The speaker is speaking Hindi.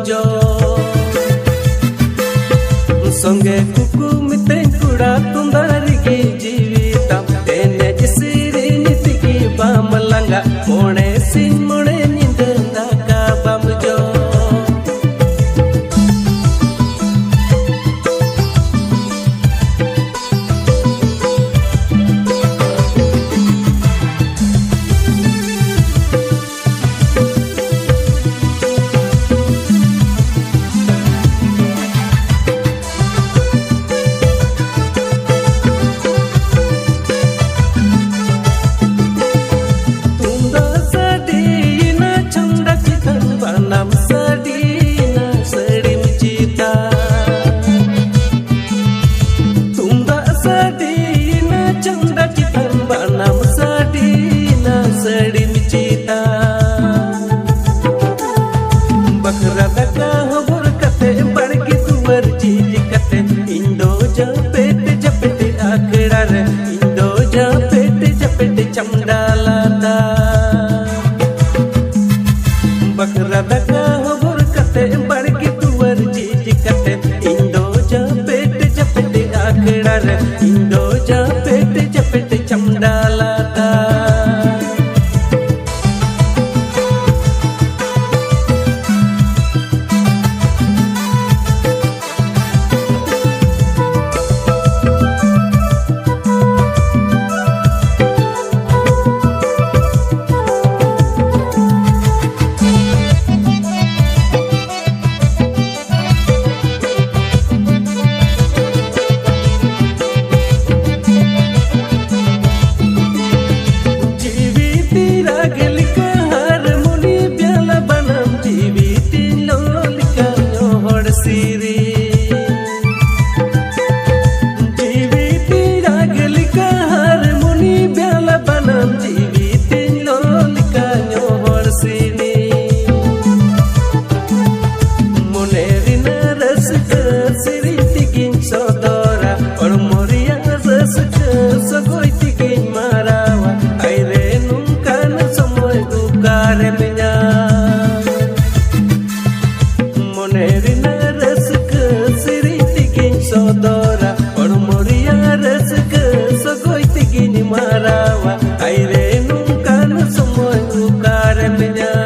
जो संगे कुकु मिते कुड़ा तुंदारी की जीवितम तेने जिसिरी नीति की बाम लंगा मोने सिंह मोने निंदा का बाम जो बखरा दका हबर कते बड़की तुवर चीज कते इंदो जपेट जपेट आखड़ा रे इंदो जपेट जपेट चमडालाता बखरा दका हबर कते बड़की तुवर चीज कते इंदो जपेट जपेट आखड़ा रे इंदो जपेट जपेट चमडालाता Marawa, aire nunca no somos lugar